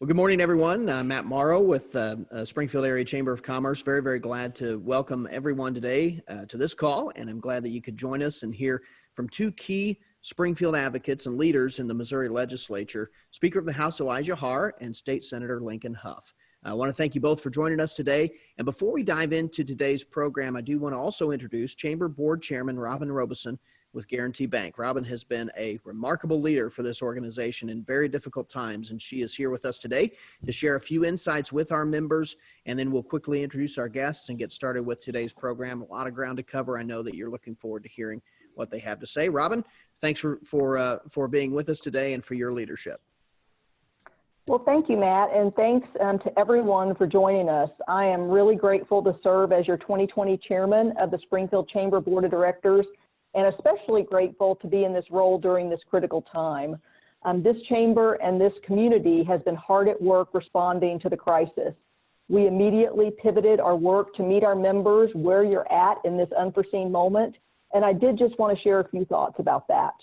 Well, good morning, everyone. I'm Matt Morrow with Springfield Area Chamber of Commerce. Very, very glad to welcome everyone today to this call, and I'm glad that you could join us and hear from two key Springfield advocates and leaders in the Missouri legislature, Speaker of the House Elijah Haahr and State Senator Lincoln Hough. I want to thank you both for joining us today. And before we dive into today's program, I do want to also introduce Chamber Board Chairman Robin Robeson with Guarantee Bank. Robin has been a remarkable leader for this organization in very difficult times, and she is here with us today to share a few insights with our members, and then we'll quickly introduce our guests and get started with today's program. A lot of ground to cover. I know that you're looking forward to hearing what they have to say. Robin, thanks for being with us today and for your leadership. Well, thank you, Matt, and thanks to everyone for joining us. I am really grateful to serve as your 2020 chairman of the Springfield Chamber Board of Directors, and especially grateful to be in this role during this critical time. This chamber and this community has been hard at work responding to the crisis. We immediately pivoted our work to meet our members where you're at in this unforeseen moment, and I did just want to share a few thoughts about that.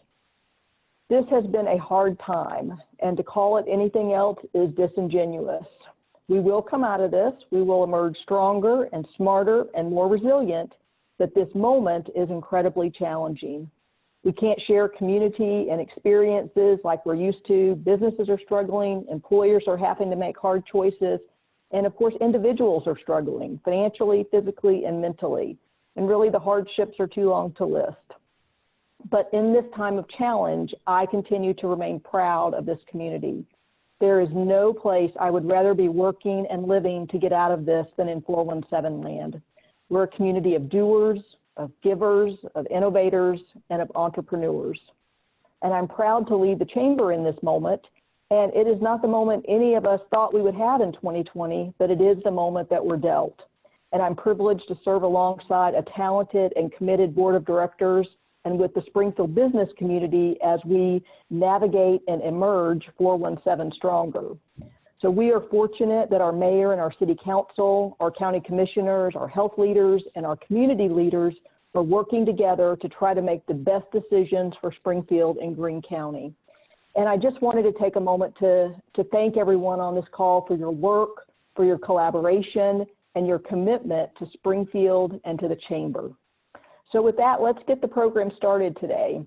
This has been a hard time, and to call it anything else is disingenuous. We will come out of this. We will emerge stronger and smarter and more resilient, but this moment is incredibly challenging. We can't share community and experiences like we're used to. Businesses are struggling, employers are having to make hard choices, and of course, individuals are struggling financially, physically, and mentally. And really, the hardships are too long to list. But in this time of challenge, I continue to remain proud of this community. There is no place I would rather be working and living to get out of this than in 417 land. We're a community of doers, of givers, of innovators, and of entrepreneurs. And I'm proud to lead the chamber in this moment. And it is not the moment any of us thought we would have in 2020, but it is the moment that we're dealt. And I'm privileged to serve alongside a talented and committed board of directors and with the Springfield business community as we navigate and emerge 417 stronger. So we are fortunate that our mayor and our city council, our county commissioners, our health leaders, and our community leaders are working together to try to make the best decisions for Springfield and Greene County. And I just wanted to take a moment to thank everyone on this call for your work, for your collaboration, and your commitment to Springfield and to the chamber. So with that, let's get the program started today.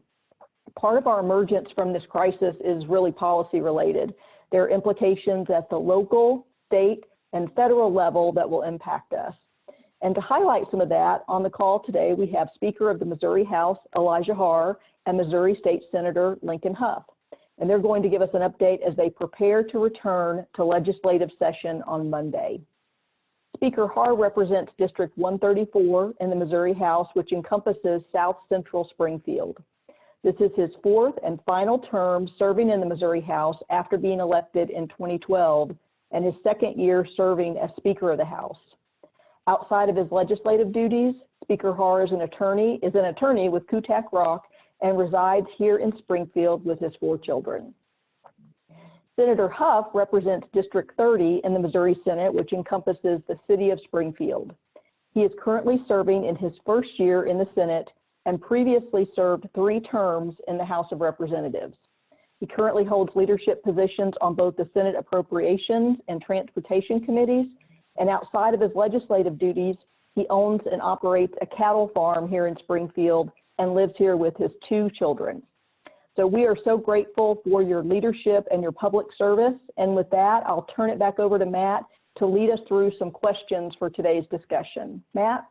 Part of our emergence from this crisis is really policy related. There are implications at the local, state, and federal level that will impact us. And to highlight some of that, on the call today, we have Speaker of the Missouri House, Elijah Haahr, and Missouri State Senator Lincoln Hough. And they're going to give us an update as they prepare to return to legislative session on Monday. Speaker Haahr represents District 134 in the Missouri House, which encompasses South Central Springfield. This is his fourth and final term serving in the Missouri House after being elected in 2012, and his second year serving as Speaker of the House. Outside of his legislative duties, Speaker Haahr is an attorney with Kutak Rock and resides here in Springfield with his 4 children. Senator Hough represents District 30 in the Missouri Senate, which encompasses the city of Springfield. He is currently serving in his first year in the Senate and previously served 3 terms in the House of Representatives. He currently holds leadership positions on both the Senate Appropriations and Transportation Committees, and outside of his legislative duties, he owns and operates a cattle farm here in Springfield and lives here with his 2 children. So we are so grateful for your leadership and your public service. And with that, I'll turn it back over to Matt to lead us through some questions for today's discussion. Matt?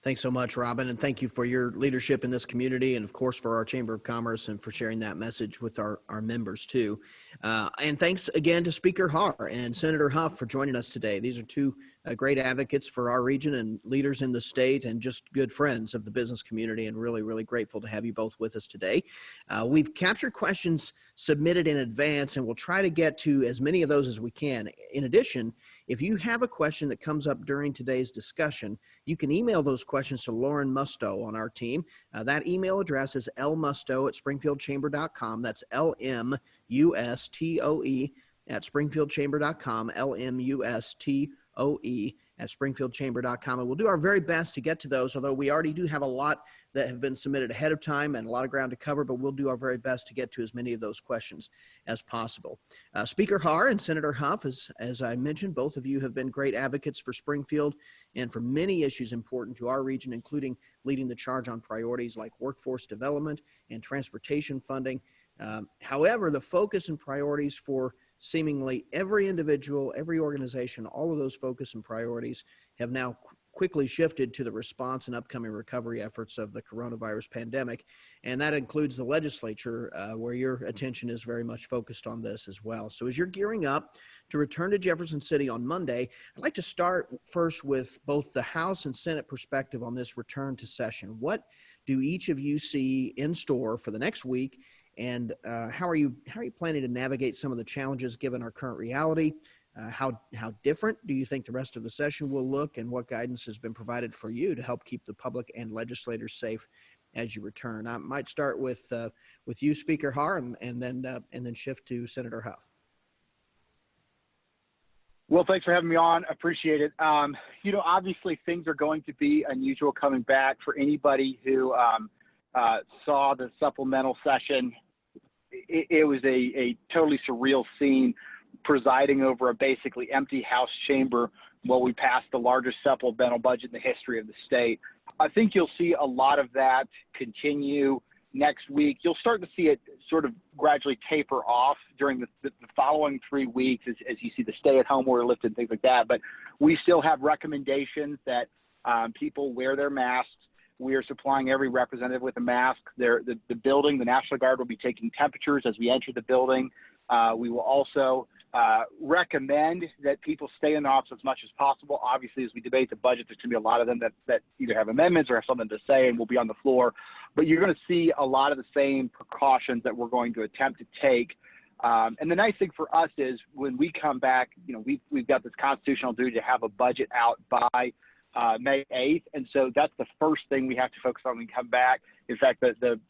Thanks so much, Robin, and thank you for your leadership in this community and, of course, for our Chamber of Commerce and for sharing that message with our members, too. And thanks again to Speaker Haahr and Senator Hough for joining us today. These are 2 great advocates for our region and leaders in the state and just good friends of the business community, and really, really grateful to have you both with us today. We've captured questions submitted in advance, and we'll try to get to as many of those as we can. In addition, if you have a question that comes up during today's discussion, you can email those questions to Lauren Musto on our team. That email address is lmusto@springfieldchamber.com. That's LMUSTOE at springfieldchamber.com, LMUSTOE. at springfieldchamber.com. And we'll do our very best to get to those, although we already do have a lot that have been submitted ahead of time and a lot of ground to cover, but we'll do our very best to get to as many of those questions as possible. Speaker Haahr and Senator Hough, as I mentioned, both of you have been great advocates for Springfield and for many issues important to our region, including leading the charge on priorities like workforce development and transportation funding. However, the focus and priorities for seemingly every individual, every organization, all of those focus and priorities have now quickly shifted to the response and upcoming recovery efforts of the coronavirus pandemic. And that includes the legislature, where your attention is very much focused on this as well. So as you're gearing up to return to Jefferson City on Monday, I'd like to start first with both the House and Senate perspective on this return to session. What do each of you see in store for the next week? And how are you planning to navigate some of the challenges given our current reality? How different do you think the rest of the session will look, and what guidance has been provided for you to help keep the public and legislators safe as you return? I might start with you, Speaker Haahr, and then shift to Senator Hough. Well, thanks for having me on. Appreciate it. Obviously things are going to be unusual coming back for anybody who saw the supplemental session. It was a totally surreal scene, presiding over a basically empty House chamber while we passed the largest supplemental budget in the history of the state. I think you'll see a lot of that continue next week. You'll start to see it sort of gradually taper off during the following 3 weeks as you see the stay-at-home order lifted and things like that. But we still have recommendations that people wear their masks. We are supplying every representative with a mask. The building, the National Guard will be taking temperatures as we enter the building. We will also recommend that people stay in the office as much as possible. Obviously, as we debate the budget, there's going to be a lot of them that either have amendments or have something to say and will be on the floor. But you're going to see a lot of the same precautions that we're going to attempt to take. And the nice thing for us is when we come back, we've got this constitutional duty to have a budget out by May 8th. And so that's the first thing we have to focus on when we come back. In fact, the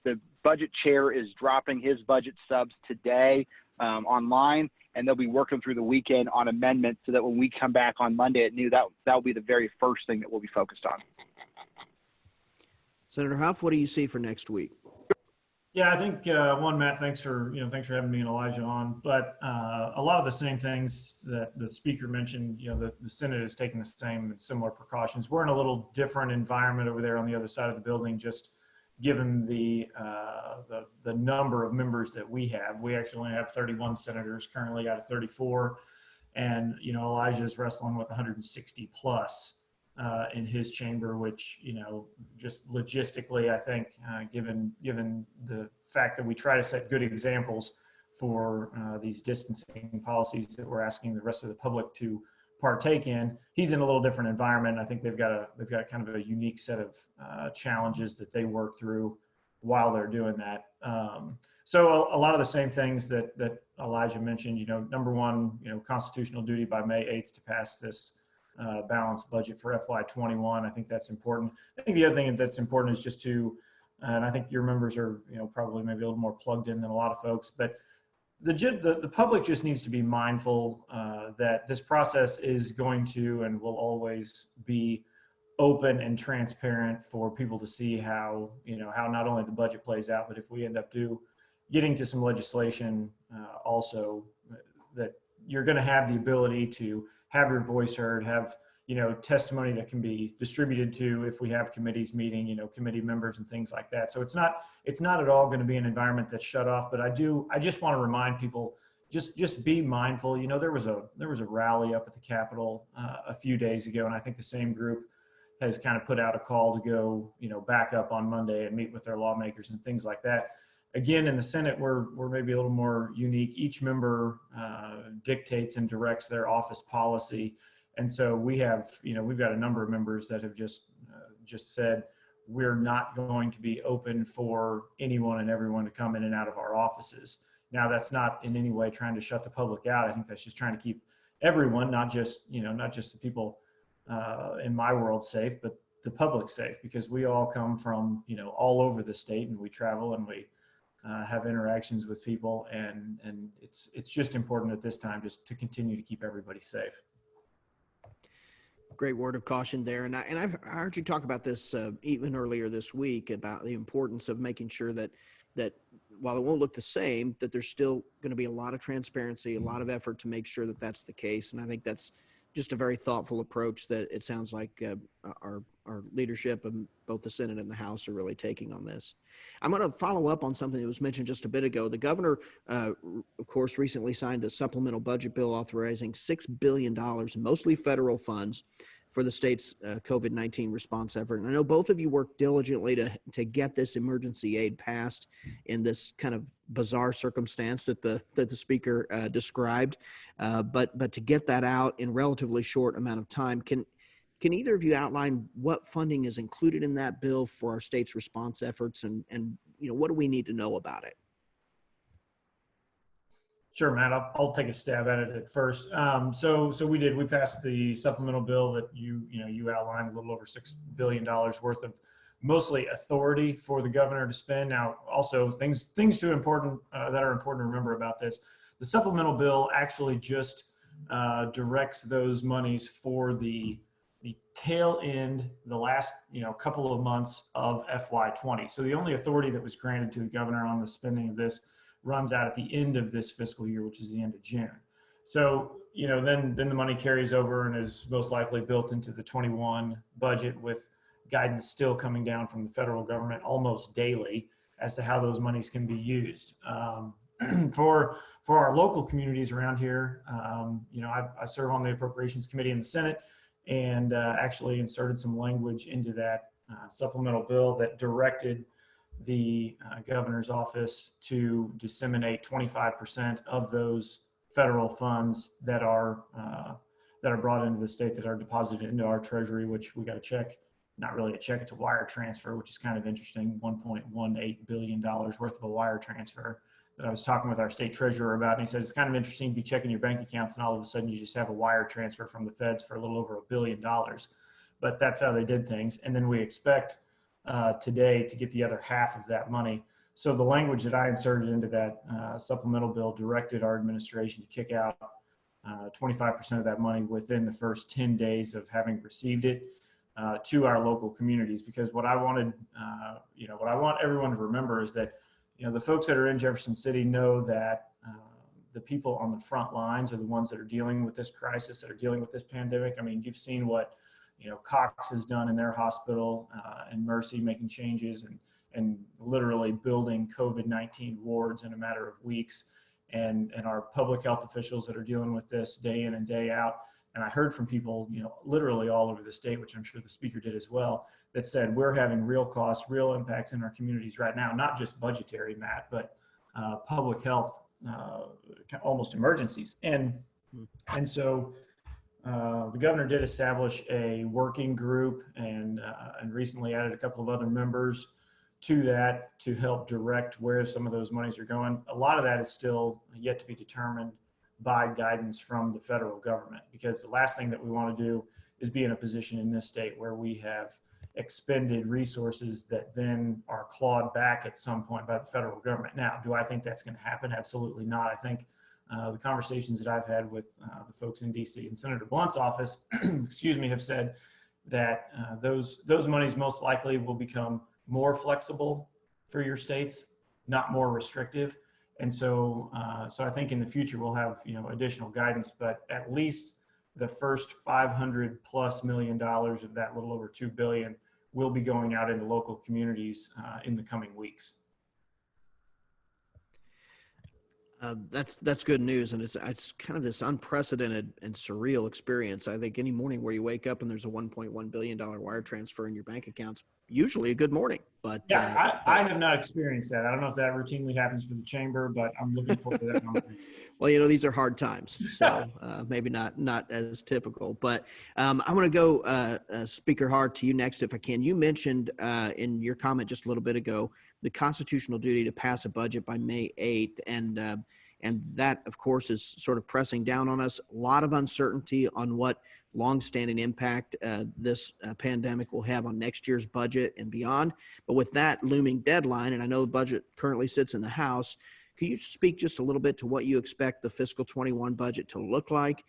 budget chair is dropping his budget subs today online, and they'll be working through the weekend on amendments so that when we come back on Monday at noon, that will be the very first thing that we'll be focused on. Senator Hough, what do you see for next week? Yeah, I think Matt, thanks for having me and Elijah on. But a lot of the same things that the speaker mentioned, the Senate is taking the same and similar precautions. We're in a little different environment over there on the other side of the building, just given the number of members that we have. We actually only have 31 senators currently out of 34, and Elijah is wrestling with 160 plus. In his chamber, which, just logistically, I think, given the fact that we try to set good examples for these distancing policies that we're asking the rest of the public to partake in, he's in a little different environment. I think they've got kind of a unique set of challenges that they work through while they're doing that. So a lot of the same things that Elijah mentioned, number one, constitutional duty by May 8th to pass this balanced budget for FY21. I think that's important. I think the other thing that's important is just to, and I think your members are, probably maybe a little more plugged in than a lot of folks, but the public just needs to be mindful that this process is going to and will always be open and transparent for people to see how not only the budget plays out, but if we end up getting to some legislation also, that you're going to have the ability to have your voice heard, have, testimony that can be distributed to if we have committees meeting, committee members and things like that. So it's not at all going to be an environment that's shut off, but I just want to remind people, just be mindful. There was a rally up at the Capitol a few days ago, and I think the same group has kind of put out a call to go, back up on Monday and meet with their lawmakers and things like that. Again, in the Senate, we're maybe a little more unique. Each member dictates and directs their office policy. And so we've got a number of members that have just said, we're not going to be open for anyone and everyone to come in and out of our offices. Now, that's not in any way trying to shut the public out. I think that's just trying to keep everyone, not just the people in my world safe, but the public safe, because we all come from, all over the state, and we travel and we have interactions with people, and it's just important at this time just to continue to keep everybody safe. Great word of caution there. And I've heard you talk about this even earlier this week about the importance of making sure that while it won't look the same, that there's still going to be a lot of transparency, a lot of effort to make sure that that's the case. And I think that's just a very thoughtful approach that it sounds like our leadership of both the Senate and the House are really taking on this. I'm going to follow up on something that was mentioned just a bit ago. The governor, of course, recently signed a supplemental budget bill authorizing $6 billion, mostly federal funds, for the state's COVID-19 response effort. And I know both of you worked diligently to get this emergency aid passed in this kind of bizarre circumstance that the speaker described. But to get that out in relatively short amount of time, can either of you outline what funding is included in that bill for our state's response efforts, and what do we need to know about it? Sure, Matt. I'll take a stab at it at first. So we passed the supplemental bill that you outlined, a little over $6 billion worth of mostly authority for the governor to spend. Now, also things that are important to remember about this. The supplemental bill actually just directs those monies for the tail end, the last couple of months of FY20. So the only authority that was granted to the governor on the spending of this runs out at the end of this fiscal year, which is the end of June. So then the money carries over and is most likely built into the 21 budget, with guidance still coming down from the federal government almost daily as to how those monies can be used. For our local communities around here, I serve on the Appropriations Committee in the Senate, and actually inserted some language into that supplemental bill that directed the governor's office to disseminate 25% of those federal funds that are brought into the state, that are deposited into our treasury, which we got a check, not really a check, it's a wire transfer, which is kind of interesting, $1.18 billion worth of a wire transfer that I was talking with our state treasurer about. And he said, it's kind of interesting to be checking your bank accounts and all of a sudden you just have a wire transfer from the feds for a little over $1 billion. But that's how they did things. And then we expect today to get the other half of that money. So the language that I inserted into that supplemental bill directed our administration to kick out 25% of that money within the first 10 days of having received it to our local communities. Because what I want everyone to remember is that the folks that are in Jefferson City know that the people on the front lines are the ones that are dealing with this crisis, that are dealing with this pandemic. I mean, you've seen what Cox has done in their hospital, and Mercy making changes and literally building COVID-19 wards in a matter of weeks, and our public health officials that are dealing with this day in and day out. And I heard from people, literally all over the state, which I'm sure the speaker did as well, that said we're having real costs, real impacts in our communities right now, not just budgetary, Matt, but public health, almost emergencies. And so the governor did establish a working group and recently added a couple of other members to that to help direct where some of those monies are going. A lot of that is still yet to be determined by guidance from the federal government, because the last thing that we want to do is be in a position in this state where we have expended resources that then are clawed back at some point by the federal government. Now, do I think that's going to happen? Absolutely not. I think the conversations that I've had with the folks in DC and Senator Blunt's office, have said that those monies most likely will become more flexible for your states, not more restrictive. And so I think in the future we'll have additional guidance, but at least the first $500+ million of that little over $2 billion will be going out into local communities in the coming weeks. That's good news, and it's kind of this unprecedented and surreal experience. I think any morning where you wake up and there's a $1.1 billion wire transfer in your bank account's usually a good morning. But yeah, I have not experienced that. I don't know if that routinely happens for the chamber, but I'm looking forward to that moment. Well, these are hard times, so maybe not as typical. But I want to go, Speaker Haahr, to you next, if I can. You mentioned in your comment just a little bit ago the constitutional duty to pass a budget by May 8th, and that, of course, is sort of pressing down on us. A lot of uncertainty on what longstanding impact this pandemic will have on next year's budget and beyond. But with that looming deadline, and I know the budget currently sits in the House, Could you speak just a little bit to what you expect the fiscal 21 budget to look like,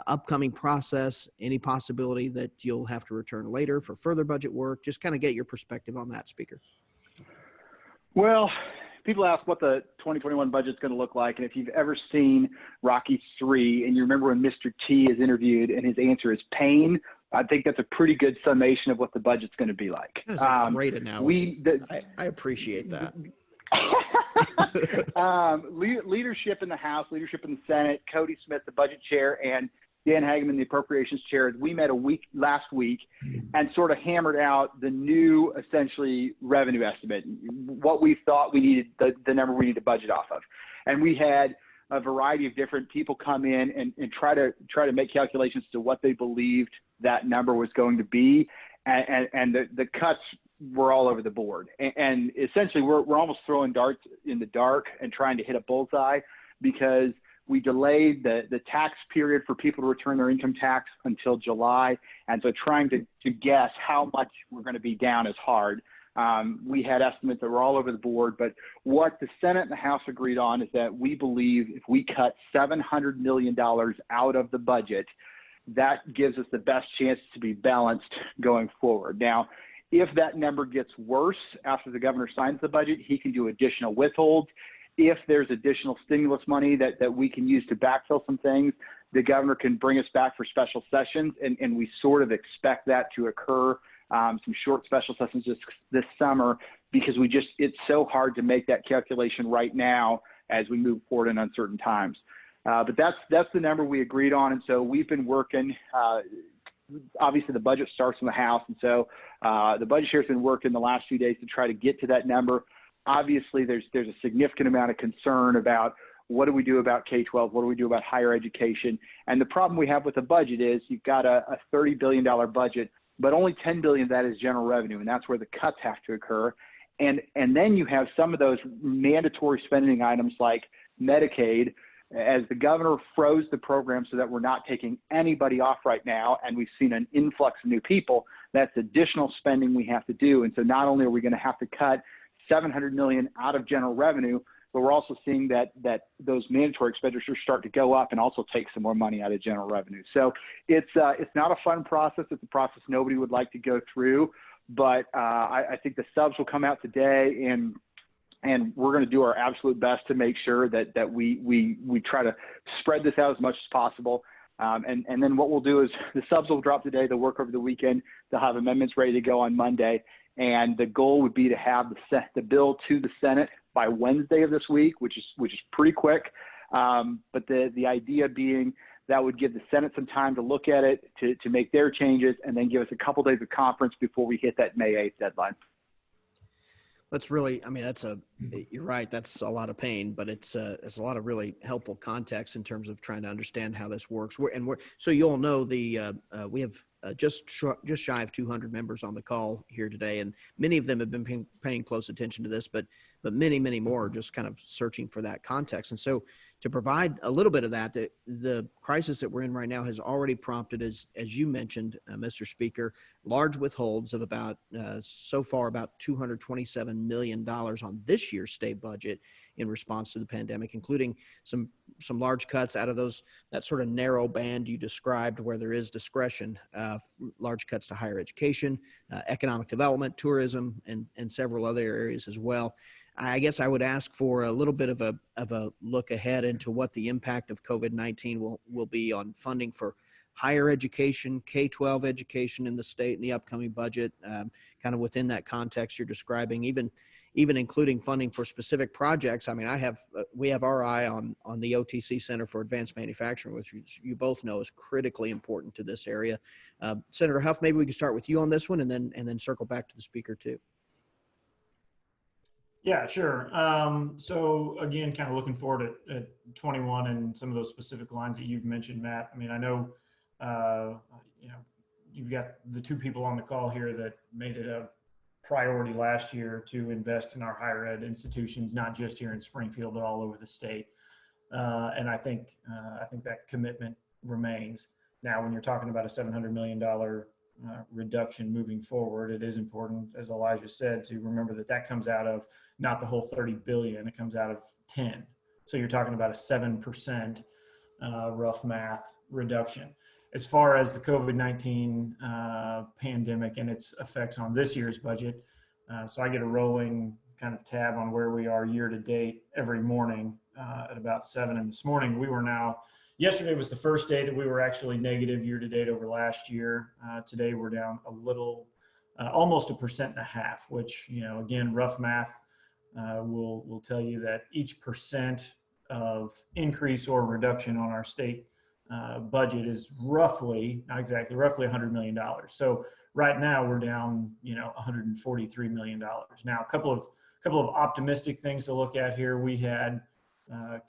upcoming process, any possibility that you'll have to return later for further budget work? Just kind of get your perspective on that, Speaker. Well, people ask what the 2021 budget is going to look like. And if you've ever seen Rocky III and you remember when Mr. T is interviewed and his answer is pain, I think that's a pretty good summation of what the budget's going to be like. That's a great analogy. I appreciate that. Leadership in the House, leadership in the Senate, Cody Smith, the budget chair, and Dan Hageman, the appropriations chair, we met last week and sort of hammered out the new, essentially, revenue estimate, what we thought we needed, the number we need to budget off of. And we had a variety of different people come in and try to make calculations to what they believed that number was going to be. And the cuts were all over the board. And essentially, we're almost throwing darts in the dark and trying to hit a bullseye because we delayed the tax period for people to return their income tax until July. And so trying to guess how much we're going to be down is hard. We had estimates that were all over the board, but what the Senate and the House agreed on is that we believe if we cut $700 million out of the budget, that gives us the best chance to be balanced going forward. Now, if that number gets worse after the governor signs the budget, he can do additional withholds. If there's additional stimulus money that we can use to backfill some things, the governor can bring us back for special sessions, and we sort of expect that to occur, some short special sessions this summer, because it's so hard to make that calculation right now as we move forward in uncertain times. But that's the number we agreed on, and so we've been working. Obviously, the budget starts in the House, and so the budget chair's been working the last few days to try to get to that number. Obviously, there's a significant amount of concern about what do we do about K-12, what do we do about higher education, and the problem we have with the budget is you've got a $30 billion budget, but only $10 billion of that is general revenue, and that's where the cuts have to occur. And then you have some of those mandatory spending items like Medicaid. As the governor froze the program so that we're not taking anybody off right now, and we've seen an influx of new people, that's additional spending we have to do. And so not only are we going to have to cut $700 million out of general revenue, but we're also seeing that those mandatory expenditures start to go up and also take some more money out of general revenue. So it's not a fun process. It's a process nobody would like to go through, but I think the subs will come out today, and we're going to do our absolute best to make sure that we try to spread this out as much as possible. And then what we'll do is the subs will drop today. They'll work over the weekend. They'll have amendments ready to go on Monday. And the goal would be to have the bill to the Senate by Wednesday of this week, which is pretty quick. But the idea being that would give the Senate some time to look at it, to make their changes, and then give us a couple days of conference before we hit that May 8th deadline. That's really, you're right. That's a lot of pain, but it's a lot of really helpful context in terms of trying to understand how this works. So you'll know we have just shy of 200 members on the call here today, and many of them have been paying close attention to this, but many, many more are just kind of searching for that context. And so to provide a little bit of that, the crisis that we're in right now has already prompted, as you mentioned, Mr. Speaker, large withholds of about $227 million on this year's state budget in response to the pandemic, including some large cuts out of that sort of narrow band you described where there is discretion, large cuts to higher education, economic development, tourism, and several other areas as well. I guess I would ask for a little bit of a look ahead into what the impact of COVID-19 will be on funding for higher education, K-12 education in the state in the upcoming budget, kind of within that context you're describing, even including funding for specific projects. I mean, we have our eye on the OTC Center for Advanced Manufacturing, which you both know is critically important to this area. Senator Hough, maybe we can start with you on this one and then circle back to the speaker too. Yeah, sure. So again, kind of looking forward at 21 and some of those specific lines that you've mentioned, Matt. I mean, I know, you've got the two people on the call here that made it a priority last year to invest in our higher ed institutions, not just here in Springfield, but all over the state. And I think that commitment remains. Now, when you're talking about a $700 million reduction moving forward, it is important, as Elijah said, to remember that comes out of not the whole 30 billion, it comes out of 10. So you're talking about a 7% rough math reduction. As far as the COVID-19 pandemic and its effects on this year's budget, so I get a rolling kind of tab on where we are year to date every morning at about 7. And this morning yesterday was the first day that we were actually negative year to date over last year. Today we're down a little, almost 1.5%, which, again, rough math will tell you that each percent of increase or reduction on our state budget is roughly, not exactly, roughly $100 million. So right now we're down, $143 million. Now, a couple of optimistic things to look at here. We had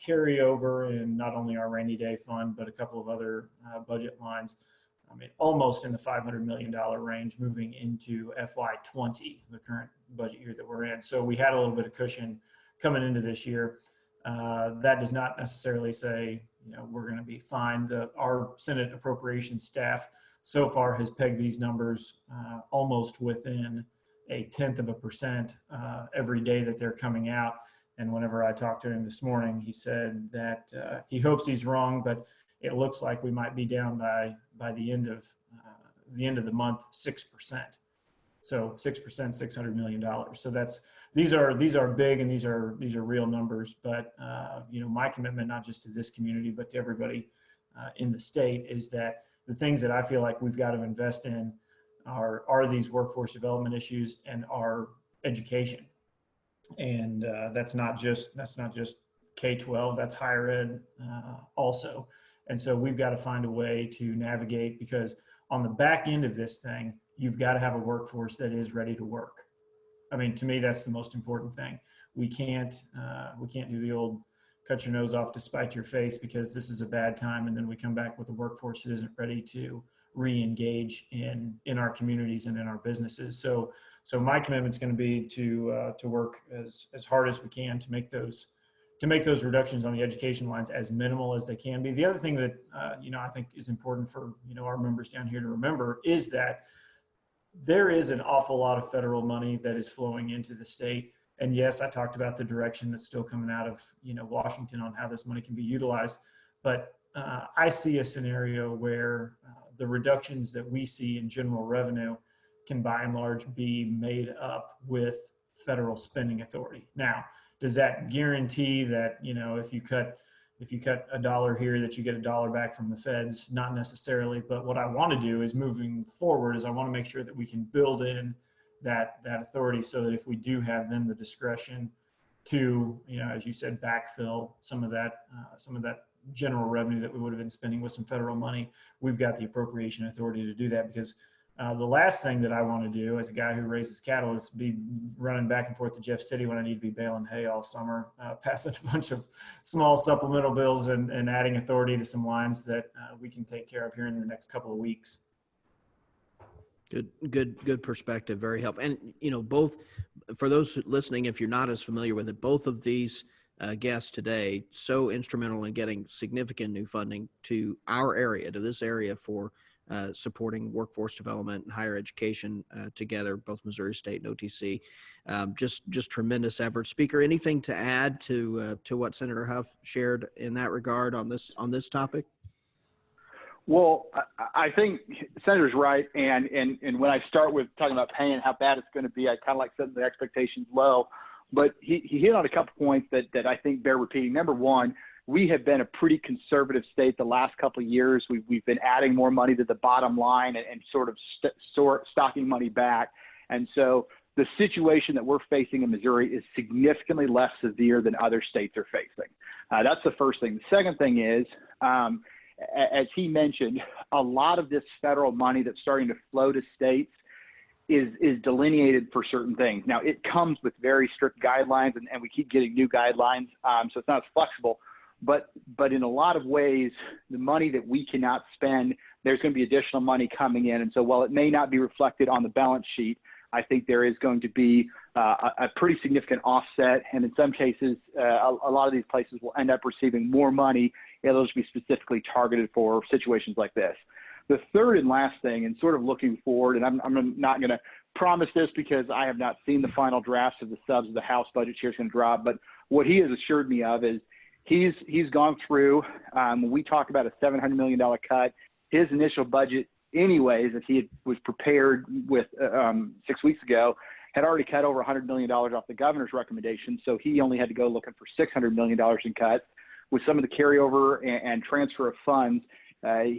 carryover in not only our rainy day fund, but a couple of other budget lines. I mean, almost in the $500 million range moving into FY20, the current budget year that we're in. So we had a little bit of cushion coming into this year. That does not necessarily say, we're going to be fine. Our Senate Appropriations staff so far has pegged these numbers almost within 0.1% every day that they're coming out. And whenever I talked to him this morning, he said that he hopes he's wrong, but it looks like we might be down by the end of the month 6%. So 6%, $600 million. So these are big, and these are real numbers. But my commitment, not just to this community, but to everybody in the state, is that the things that I feel like we've got to invest in are these workforce development issues and our education. And that's not just K-12, that's higher ed also. And so we've got to find a way to navigate, because on the back end of this thing, you've got to have a workforce that is ready to work. I mean, to me, that's the most important thing. We can't do the old cut your nose off to spite your face because this is a bad time, and then we come back with a workforce that isn't ready to re-engage in our communities and in our businesses. So my commitment is going to be to work as hard as we can to make those reductions on the education lines as minimal as they can be. The other thing that I think is important for our members down here to remember is that there is an awful lot of federal money that is flowing into the state. And yes, I talked about the direction that's still coming out of Washington on how this money can be utilized. But I see a scenario where the reductions that we see in general revenue can by and large be made up with federal spending authority. Now, does that guarantee that if you cut $1 here that you get $1 back from the feds? Not necessarily. But what I want to do is, moving forward, is I want to make sure that we can build in that authority, so that if we do have then the discretion to, as you said, backfill some of that general revenue that we would have been spending with some federal money, we've got the appropriation authority to do that. Because the last thing that I want to do as a guy who raises cattle is be running back and forth to Jeff City when I need to be baling hay all summer, passing a bunch of small supplemental bills and adding authority to some lines that we can take care of here in the next couple of weeks. Good perspective. Very helpful. And, both, for those listening, if you're not as familiar with it, both of these guests today, so instrumental in getting significant new funding to our area, to this area, for supporting workforce development and higher education together, both Missouri State and OTC. Just tremendous effort. Speaker, anything to add to what Senator Hough shared in that regard on this topic? Well, I think Senator's right, and when I start with talking about pay and how bad it's going to be, I kind of like setting the expectations low. But he hit on a couple points that I think bear repeating. Number one, we have been a pretty conservative state the last couple of years. We've been adding more money to the bottom line and sort of stocking money back. And so the situation that we're facing in Missouri is significantly less severe than other states are facing. That's the first thing. The second thing is, as he mentioned, a lot of this federal money that's starting to flow to states is delineated for certain things. Now, it comes with very strict guidelines, and we keep getting new guidelines, so it's not as flexible. But in a lot of ways, the money that we cannot spend, there's going to be additional money coming in. And so while it may not be reflected on the balance sheet, I think there is going to be a pretty significant offset. And in some cases, a lot of these places will end up receiving more money. It'll just be specifically targeted for situations like this. The third and last thing, and sort of looking forward, and I'm not going to promise this because I have not seen the final drafts of the subs of the House budget here is going to drop, but what he has assured me of is he's gone through. We talked about a $700 million cut. His initial budget, anyways, that was prepared with 6 weeks ago, had already cut over $100 million off the governor's recommendation. So he only had to go looking for $600 million in cuts. With some of the carryover and transfer of funds,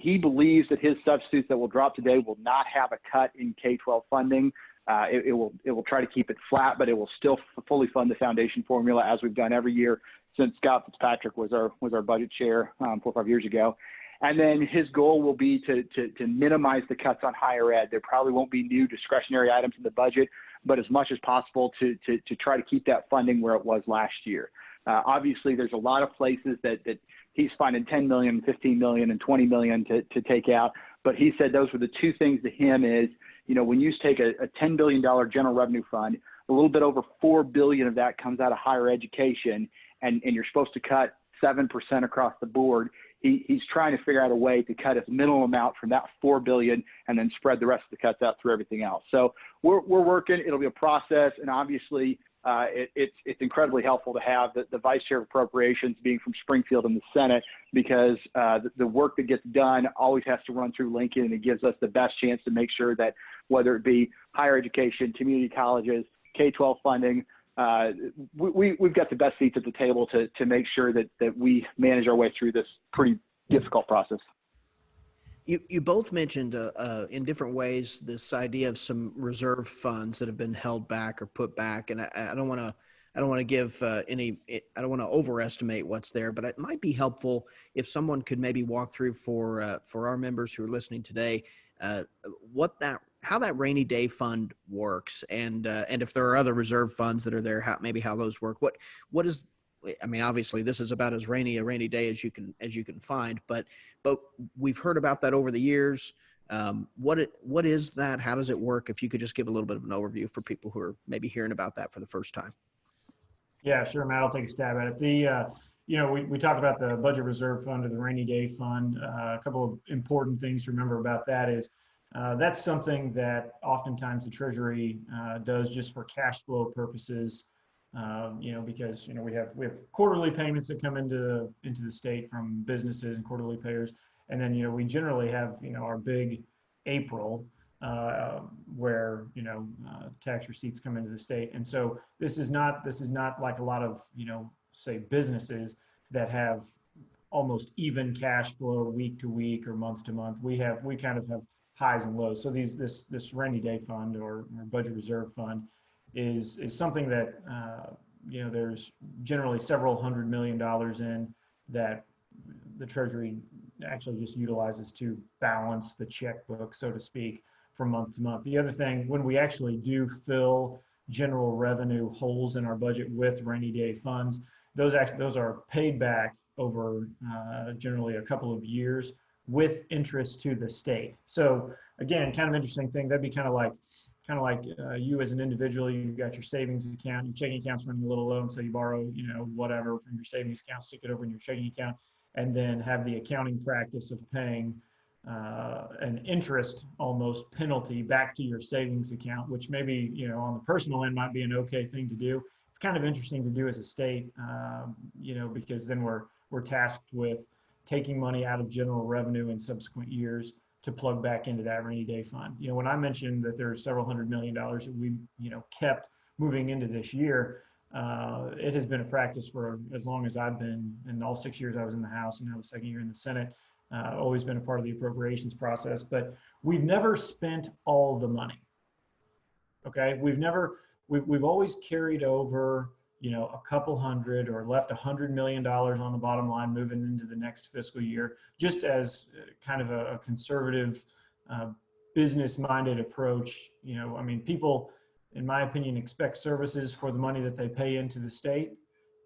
he believes that his substitutes that will drop today will not have a cut in K-12 funding. It will try to keep it flat, but it will still fully fund the foundation formula as we've done every year since Scott Fitzpatrick was our budget chair 4 or 5 years ago. And then his goal will be to minimize the cuts on higher ed. There probably won't be new discretionary items in the budget, but as much as possible to try to keep that funding where it was last year. Obviously, there's a lot of places that he's finding $10 million, $15 million, and $20 million to take out. But he said those were the two things to him is, when you take a $10 billion general revenue fund, a little bit over $4 billion of that comes out of higher education, and you're supposed to cut 7% across the board. He's trying to figure out a way to cut as minimal amount from that $4 billion and then spread the rest of the cuts out through everything else. So we're working. It'll be a process, and obviously it's incredibly helpful to have the vice chair of appropriations being from Springfield in the Senate, because the work that gets done always has to run through Lincoln, and it gives us the best chance to make sure that whether it be higher education, community colleges, K-12 funding, we've got the best seats at the table to make sure that we manage our way through this pretty difficult process. You both mentioned in different ways this idea of some reserve funds that have been held back or put back, and I don't want to give I don't want to overestimate what's there, but it might be helpful if someone could maybe walk through for our members who are listening today how that rainy day fund works, and if there are other reserve funds that are there, how those work. What is, I mean, obviously this is about as rainy a rainy day as you can find, but we've heard about that over the years. What is that? How does it work? If you could just give a little bit of an overview for people who are maybe hearing about that for the first time. Yeah, sure, Matt. I'll take a stab at it. We talked about the budget reserve fund or the rainy day fund. A couple of important things to remember about that is that's something that oftentimes the Treasury does just for cash flow purposes. Because we have quarterly payments that come into the state from businesses and quarterly payers, and then we generally have our big April where tax receipts come into the state, and so this is not like a lot of say businesses that have almost even cash flow week to week or month to month. We kind of have highs and lows. So this rainy day fund or budget reserve fund is something that there's generally several $100 million in that the Treasury actually just utilizes to balance the checkbook, so to speak, from month to month. The other thing, when we actually do fill general revenue holes in our budget with rainy day funds, those are paid back over generally a couple of years with interest to the state. So again, kind of interesting thing. That'd be kind of like you as an individual, you've got your savings account, your checking account's running a little low, and so you borrow, whatever from your savings account, stick it over in your checking account, and then have the accounting practice of paying an interest almost penalty back to your savings account, which maybe, on the personal end might be an okay thing to do. It's kind of interesting to do as a state, because then we're tasked with taking money out of general revenue in subsequent years to plug back into that rainy day fund. When I mentioned that there's several $100 million that we, kept moving into this year, it has been a practice for as long as I've been, in all 6 years I was in the House and now the second year in the Senate, always been a part of the appropriations process, but we've never spent all the money. Okay, we've always carried over, a couple hundred or left $100 million on the bottom line moving into the next fiscal year, just as kind of a conservative, business-minded approach. People, in my opinion, expect services for the money that they pay into the state,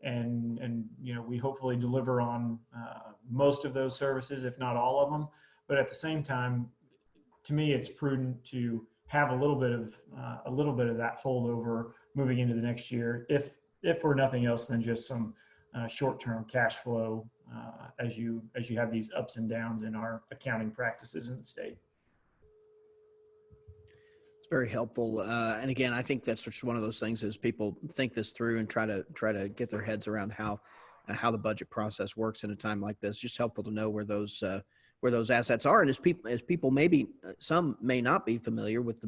and we hopefully deliver on most of those services, if not all of them. But at the same time, to me, it's prudent to have a little bit of that holdover moving into the next year, if for nothing else than just some short-term cash flow as you have these ups and downs in our accounting practices in the state. It's very helpful, and again, I think that's just one of those things is people think this through and try to get their heads around how how the budget process works in a time like this. Just helpful to know where those assets are. And as people maybe some may not be familiar with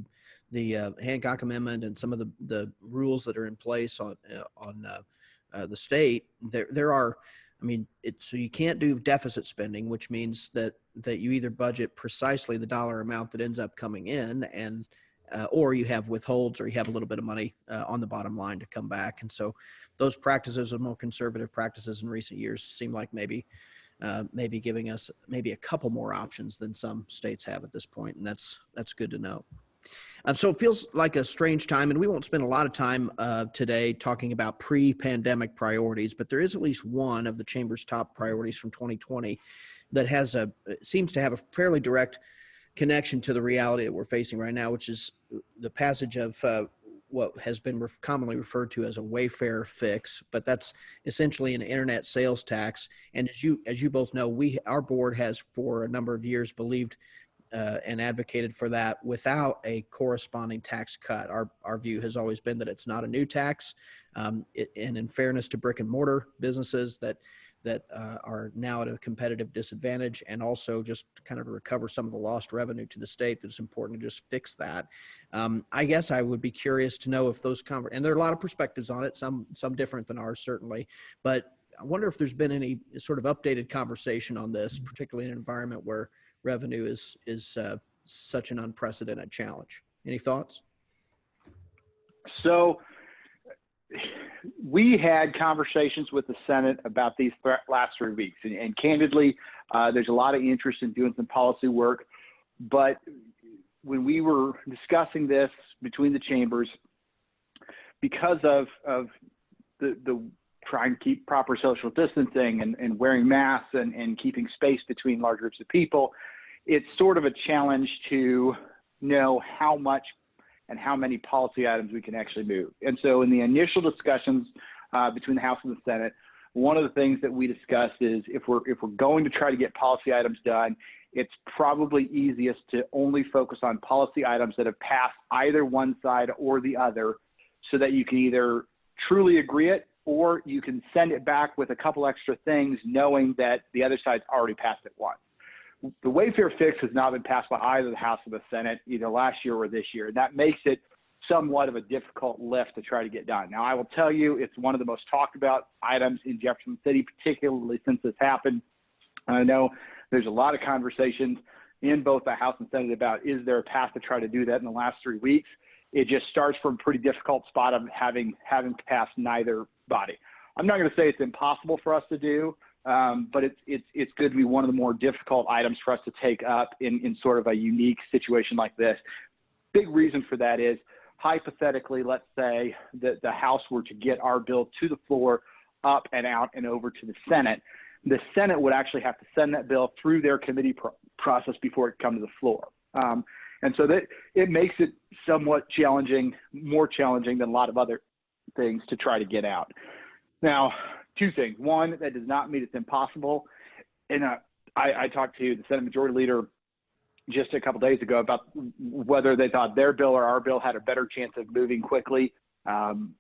the Hancock Amendment and some of the rules that are in place on the state, there are. I mean, so you can't do deficit spending, which means that you either budget precisely the dollar amount that ends up coming in, and or you have withholds, or you have a little bit of money on the bottom line to come back. And so those practices are more conservative practices in recent years seem like maybe giving us maybe a couple more options than some states have at this point, and that's good to know. So it feels like a strange time, and we won't spend a lot of time today talking about pre-pandemic priorities, but there is at least one of the Chamber's top priorities from 2020 that seems to have a fairly direct connection to the reality that we're facing right now, which is the passage of what has been commonly referred to as a Wayfair fix, but that's essentially an internet sales tax. And as you both know, our board has for a number of years believed and advocated for that without a corresponding tax cut. Our view has always been that it's not a new tax, and in fairness to brick and mortar businesses that are now at a competitive disadvantage, and also just kind of to recover some of the lost revenue to the state, it's important to just fix that. I guess I would be curious to know if those and there are a lot of perspectives on it, some different than ours certainly, but I wonder if there's been any sort of updated conversation on this, particularly in an environment where revenue is such an unprecedented challenge. Any thoughts? So we had conversations with the Senate about these last 3 weeks, and candidly, there's a lot of interest in doing some policy work. But when we were discussing this between the chambers, because of the trying to keep proper social distancing and wearing masks and keeping space between large groups of people, it's sort of a challenge to know how much and how many policy items we can actually move. And so in the initial discussions between the House and the Senate, one of the things that we discussed is if we're going to try to get policy items done, it's probably easiest to only focus on policy items that have passed either one side or the other, so that you can either truly agree it or you can send it back with a couple extra things knowing that the other side's already passed it once. The Wayfair fix has not been passed by either the House or the Senate, either last year or this year. And that makes it somewhat of a difficult lift to try to get done. Now, I will tell you, it's one of the most talked about items in Jefferson City, particularly since this happened. I know there's a lot of conversations in both the House and Senate about, is there a path to try to do that in the last 3 weeks? It just starts from a pretty difficult spot of having passed neither body. I'm not going to say it's impossible for us to do, but it's going to be one of the more difficult items for us to take up in sort of a unique situation like this. Big reason for that is, hypothetically, let's say that the House were to get our bill to the floor, up and out and over to the Senate. The Senate would actually have to send that bill through their committee process before it comes to the floor. And so that it makes it somewhat challenging, more challenging than a lot of other things to try to get out. Now, two things. One, that does not mean it's impossible. And I talked to the Senate Majority Leader just a couple days ago about whether they thought their bill or our bill had a better chance of moving quickly. And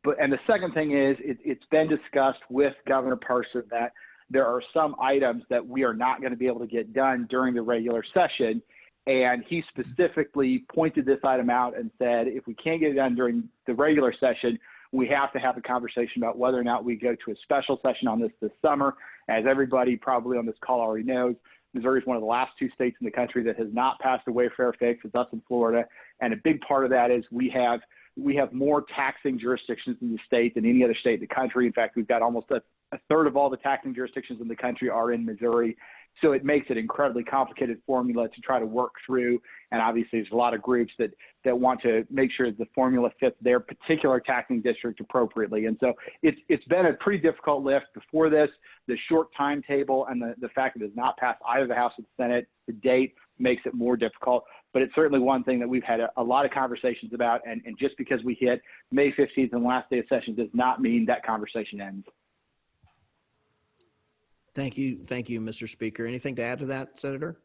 the second thing is, it's been discussed with Governor Parson that there are some items that we are not going to be able to get done during the regular session. And he specifically pointed this item out and said, if we can't get it done during the regular session, we have to have a conversation about whether or not we go to a special session on this summer. As everybody probably on this call already knows, Missouri is one of the last 2 states in the country that has not passed a Wayfair fix. It's us in Florida. And a big part of that is we have more taxing jurisdictions in the state than any other state in the country. In fact, we've got almost a third of all the taxing jurisdictions in the country are in Missouri. So it makes it an incredibly complicated formula to try to work through. And obviously there's a lot of groups that want to make sure that the formula fits their particular taxing district appropriately. And so it's been a pretty difficult lift before this. The short timetable and the fact that it has not passed either the House or the Senate to date makes it more difficult. But it's certainly one thing that we've had a lot of conversations about. And just because we hit May 15th and the last day of session does not mean that conversation ends. Thank you, Mr. Speaker. Anything to add to that, Senator?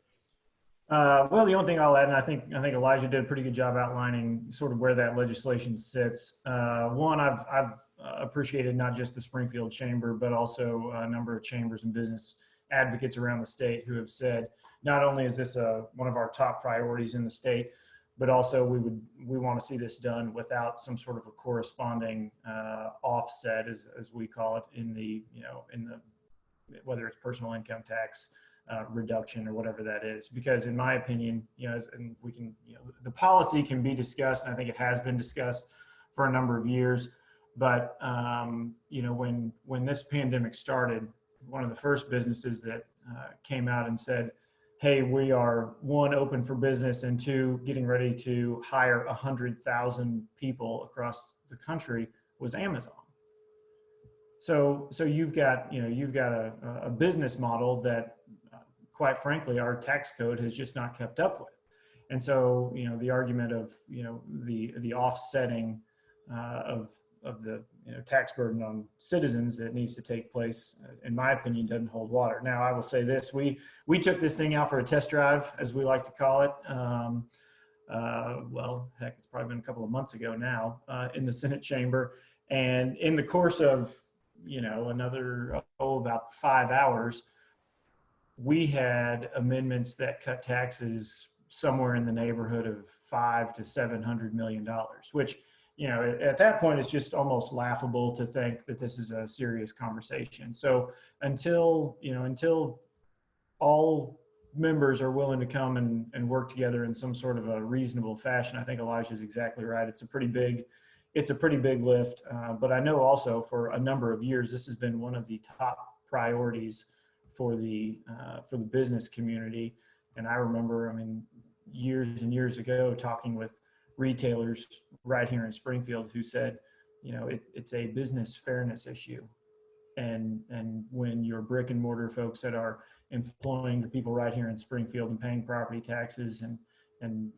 Well, the only thing I'll add, and I think Elijah did a pretty good job outlining sort of where that legislation sits. One, I've appreciated not just the Springfield Chamber, but also a number of chambers and business advocates around the state who have said, not only is this one of our top priorities in the state, but also we want to see this done without some sort of a corresponding offset, as we call it, in the whether it's personal income tax reduction or whatever that is. Because in my opinion, and we can, the policy can be discussed, and I think it has been discussed for a number of years. But when this pandemic started, one of the first businesses that came out and said, hey, we are, one, open for business, and two, getting ready to hire 100,000 people across the country, was Amazon. So you've got a business model that, quite frankly, our tax code has just not kept up with. And so, the argument of, the offsetting of the tax burden on citizens that needs to take place, in my opinion, doesn't hold water. Now, I will say this: we took this thing out for a test drive, as we like to call it. Well, heck, it's probably been a couple of months ago now, in the Senate chamber, and in the course of about 5 hours, we had amendments that cut taxes somewhere in the neighborhood of $500 to $700 million, which, at that point, it's just almost laughable to think that this is a serious conversation. So until all members are willing to come and work together in some sort of a reasonable fashion, I think Elijah is exactly right. It's a pretty big lift. But I know also for a number of years, this has been one of the top priorities for the business community. And I remember, years and years ago, talking with retailers right here in Springfield who said, it's a business fairness issue. And when your brick and mortar folks that are employing the people right here in Springfield and paying property taxes and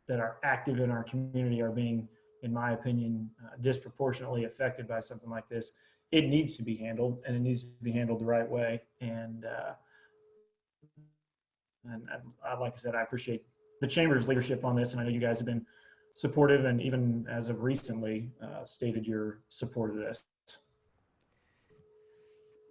that are active in our community are being, in my opinion, disproportionately affected by something like this, it needs to be handled, and it needs to be handled the right way. And like I said, I appreciate the Chamber's leadership on this, and I know you guys have been supportive, and even as of recently stated your support of this.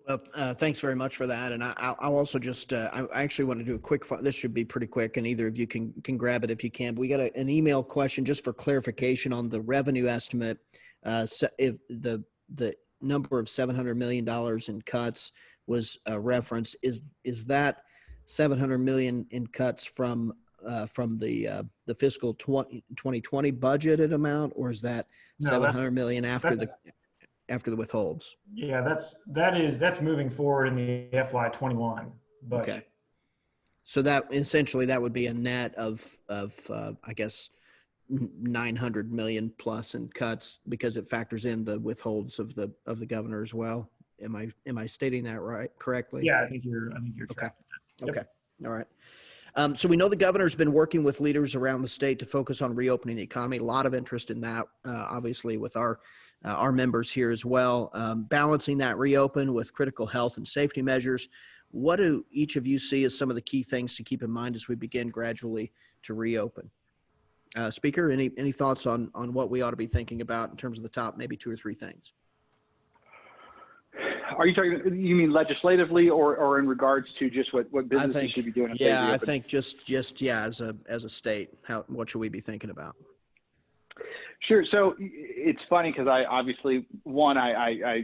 Well, thanks very much for that. And I'll also just, I actually want to do a quick, this should be pretty quick, and either of you can grab it if you can. But we got an email question just for clarification on the revenue estimate. If the number of $700 million in cuts was referenced, is that $700 million in cuts from the fiscal 2020 budgeted amount, or is that $700 million after the withholds? Yeah, that's moving forward in the FY21 budget. Okay. So that essentially that would be a net of I guess 900 million plus in cuts, because it factors in the withholds of the governor as well. Am I stating that correctly? Yeah, I think you're tracking that. Okay. All right. So we know the governor's been working with leaders around the state to focus on reopening the economy. A lot of interest in that, obviously, with our members here as well. Balancing that reopen with critical health and safety measures. What do each of you see as some of the key things to keep in mind as we begin gradually to reopen? Speaker, any thoughts on what we ought to be thinking about in terms of the top maybe 2 or 3 things? Are you mean legislatively or in regards to just what businesses should be doing? Yeah, I think just as a state, what should we be thinking about? Sure. So it's funny because I obviously, one, I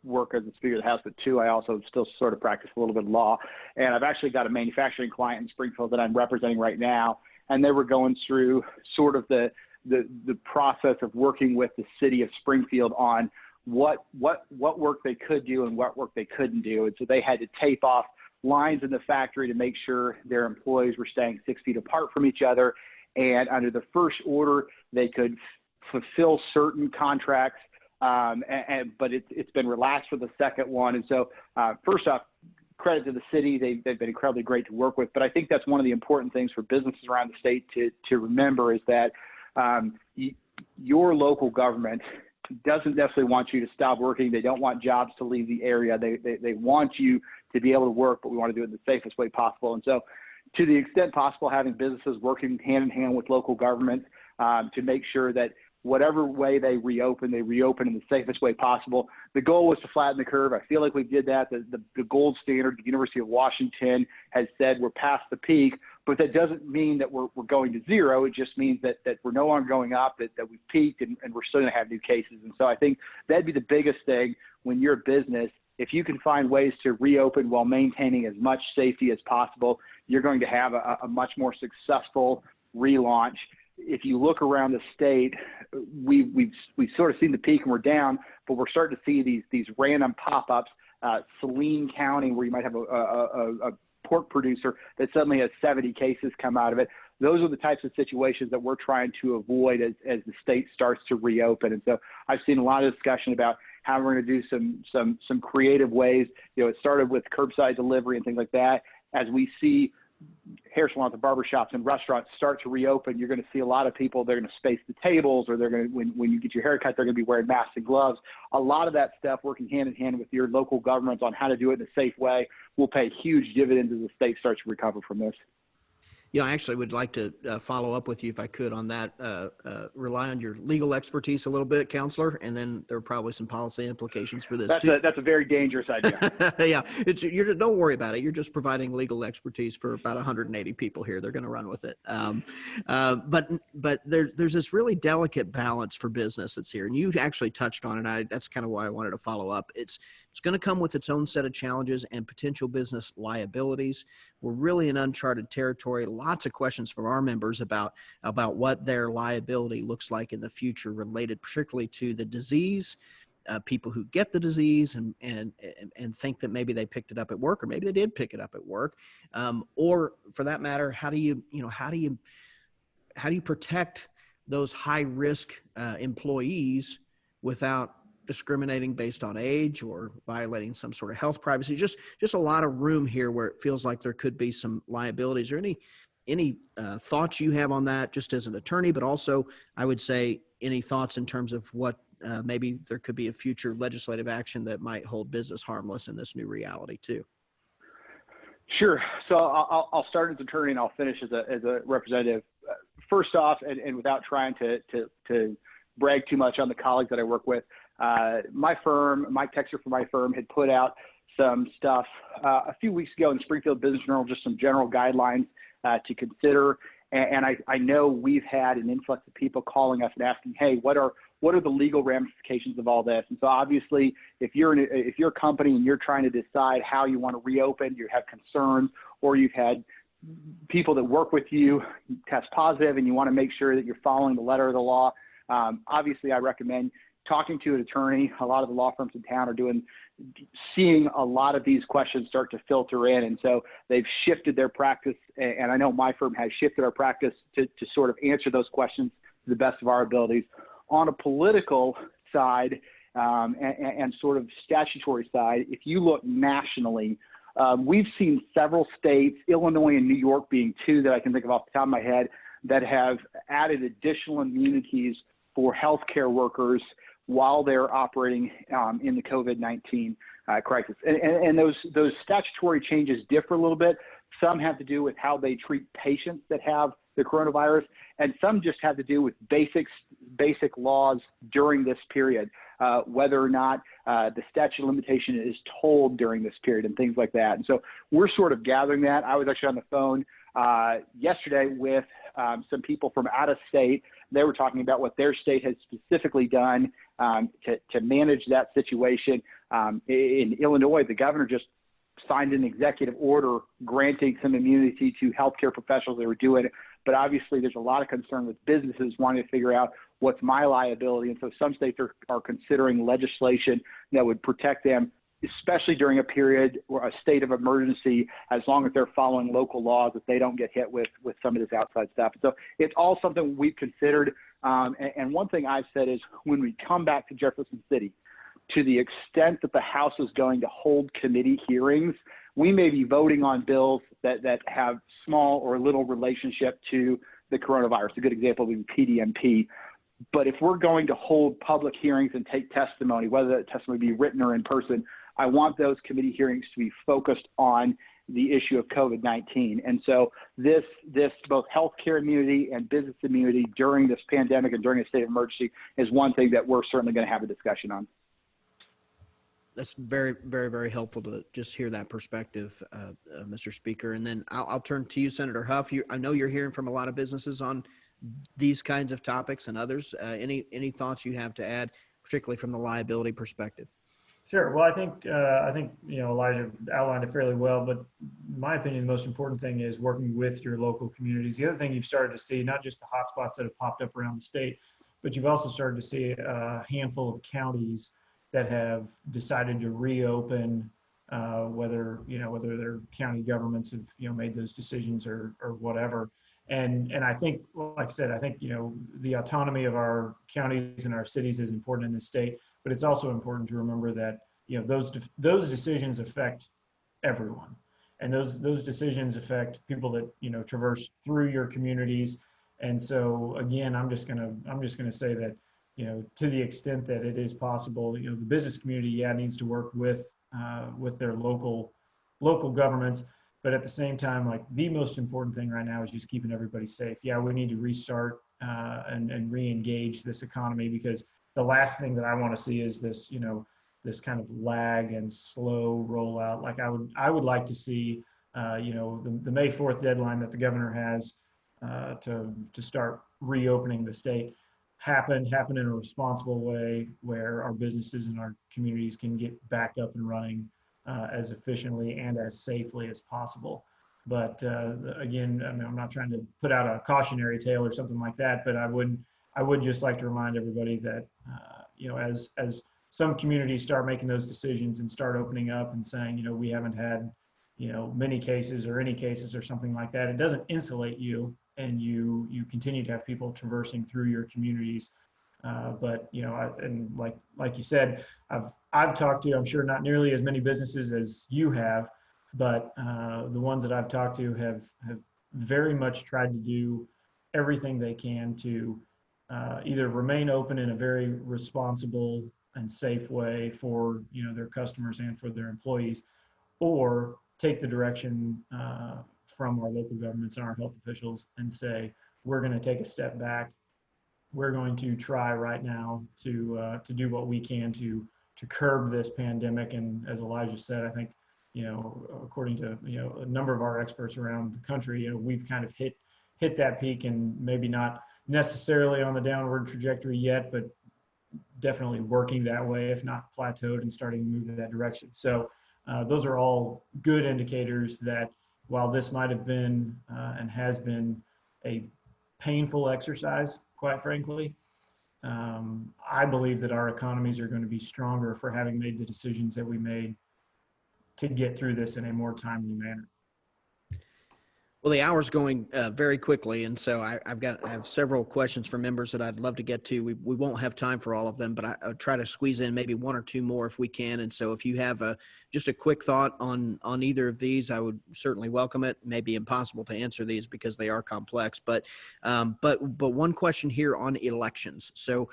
work as a Speaker of the House, but 2, I also still sort of practice a little bit of law. And I've actually got a manufacturing client in Springfield that I'm representing right now, and they were going through sort of the process of working with the city of Springfield on what work they could do and what work they couldn't do. And so they had to tape off lines in the factory to make sure their employees were staying 6 feet apart from each other. And under the first order, they could fulfill certain contracts, but it's been relaxed for the second one. And so first off, credit to the city. They've been incredibly great to work with. But I think that's one of the important things for businesses around the state to remember is that your local government doesn't necessarily want you to stop working. They don't want jobs to leave the area. They want you to be able to work, but we want to do it in the safest way possible. And so to the extent possible, having businesses working hand in hand with local governments to make sure that whatever way they reopen in the safest way possible. The goal was to flatten the curve. I feel like we did that. The gold standard, the University of Washington has said we're past the peak, but that doesn't mean that we're going to zero. It just means that we're no longer going up, that we've peaked, and we're still going to have new cases. And so I think that'd be the biggest thing when you're a business. If you can find ways to reopen while maintaining as much safety as possible, you're going to have a much more successful relaunch. If you look around the state, we've sort of seen the peak and we're down, but we're starting to see these random pop-ups. Saline County, where you might have a pork producer that suddenly has 70 cases come out of it. Those are the types of situations that we're trying to avoid as the state starts to reopen. And so I've seen a lot of discussion about how we're going to do some creative ways. It started with curbside delivery and things like that. As we see hair salons and barbershops and restaurants start to reopen, you're going to see a lot of people, they're going to space the tables, or they're going to, when you get your hair cut, they're going to be wearing masks and gloves. A lot of that stuff, working hand in hand with your local governments on how to do it in a safe way, will pay huge dividends as the state starts to recover from this. I actually would like to follow up with you if I could on that. Rely on your legal expertise a little bit, counselor, and then there are probably some policy implications for this too. That's a very dangerous idea. Yeah, don't worry about it. You're just providing legal expertise for about 180 people here. They're going to run with it. But there's this really delicate balance for business that's here, and you actually touched on it. That's kind of why I wanted to follow up. It's going to come with its own set of challenges and potential business liabilities. We're really in uncharted territory. Lots of questions from our members about what their liability looks like in the future, related particularly to the disease, people who get the disease and think that maybe they picked it up at work, or maybe they did pick it up at work, or for that matter, how do you protect those high risk employees without discriminating based on age or violating some sort of health privacy? Just a lot of room here where it feels like there could be some liabilities. Or any thoughts you have on that, just as an attorney, but also I would say any thoughts in terms of what maybe there could be a future legislative action that might hold business harmless in this new reality too? Sure. So I'll start as an attorney and I'll finish as a representative. First off, and without trying to brag too much on the colleagues that I work with, my firm, Mike Texer from my firm, had put out some stuff a few weeks ago in the Springfield Business Journal, just some general guidelines to consider. And I know we've had an influx of people calling us and asking, hey, what are the legal ramifications of all this? And so obviously, if you're a company and you're trying to decide how you want to reopen, you have concerns, or you've had people that work with you test positive and you want to make sure that you're following the letter of the law, obviously I recommend talking to an attorney. A lot of the law firms in town are seeing a lot of these questions start to filter in. And so they've shifted their practice. And I know my firm has shifted our practice to sort of answer those questions to the best of our abilities. On a political side and sort of statutory side, if you look nationally, we've seen several states, Illinois and New York being two that I can think of off the top of my head, that have added additional immunities for healthcare workers while they're operating in the COVID-19 crisis. And those statutory changes differ a little bit. Some have to do with how they treat patients that have the coronavirus, and some just have to do with basic laws during this period, whether or not the statute of limitation is told during this period and things like that. And so we're sort of gathering that. I was actually on the phone yesterday with some people from out of state. They were talking about what their state has specifically done to manage that situation. In Illinois, the governor just signed an executive order granting some immunity to healthcare professionals that were doing it. But obviously, there's a lot of concern with businesses wanting to figure out what's my liability. And so some states are considering legislation that would protect them, especially during a period or a state of emergency, as long as they're following local laws, that they don't get hit with some of this outside stuff. So it's all something we've considered. And one thing I've said is, when we come back to Jefferson City, to the extent that the House is going to hold committee hearings, we may be voting on bills that have small or little relationship to the coronavirus. A good example would be PDMP. But if we're going to hold public hearings and take testimony, whether that testimony be written or in person, I want those committee hearings to be focused on the issue of COVID-19. And so this both healthcare immunity and business immunity during this pandemic and during a state of emergency is one thing that we're certainly going to have a discussion on. That's very, very, very helpful to just hear that perspective, Mr. Speaker. And then I'll turn to you, Senator Hough. I know you're hearing from a lot of businesses on these kinds of topics and others. Any thoughts you have to add, particularly from the liability perspective? Sure. Well, I think Elijah outlined it fairly well, but in my opinion, the most important thing is working with your local communities. The other thing you've started to see, not just the hotspots that have popped up around the state, but you've also started to see a handful of counties that have decided to reopen, whether their county governments have made those decisions or whatever. And I think, like I said, I think the autonomy of our counties and our cities is important in this state, but it's also important to remember that those decisions affect everyone, and those decisions affect people that traverse through your communities. And so again, I'm just gonna say that to the extent that it is possible, the business community needs to work with their local governments. But at the same time, like, the most important thing right now is just keeping everybody safe. Yeah, we need to restart and re-engage this economy, because the last thing that I want to see is this, this kind of lag and slow rollout. Like, I would like to see, the May 4th deadline that the governor has to start reopening the state happen in a responsible way, where our businesses and our communities can get back up and running as efficiently and as safely as possible. But again, I mean, I'm not trying to put out a cautionary tale or something like that, but I would just like to remind everybody that as some communities start making those decisions and start opening up and saying, we haven't had many cases or any cases or something like that, it doesn't insulate you, and you continue to have people traversing through your communities. But and like you said, I've talked to, I'm sure not nearly as many businesses as you have, but the ones that I've talked to have very much tried to do everything they can to either remain open in a very responsible and safe way for their customers and for their employees, or take the direction from our local governments and our health officials and say, we're going to take a step back. We're going to try right now to do what we can to curb this pandemic. And as Elijah said, I think, according to a number of our experts around the country, we've kind of hit that peak, and maybe not necessarily on the downward trajectory yet, but definitely working that way, if not plateaued and starting to move in that direction. So those are all good indicators that while this might have been and has been a painful exercise, quite frankly, I believe that our economies are going to be stronger for having made the decisions that we made to get through this in a more timely manner. Well, the hour's going very quickly, and so I have several questions from members that I'd love to get to. We won't have time for all of them, but I'll try to squeeze in maybe one or two more if we can. And so if you have just a quick thought on either of these, I would certainly welcome it. It may be impossible to answer these because they are complex, but one question here on elections. So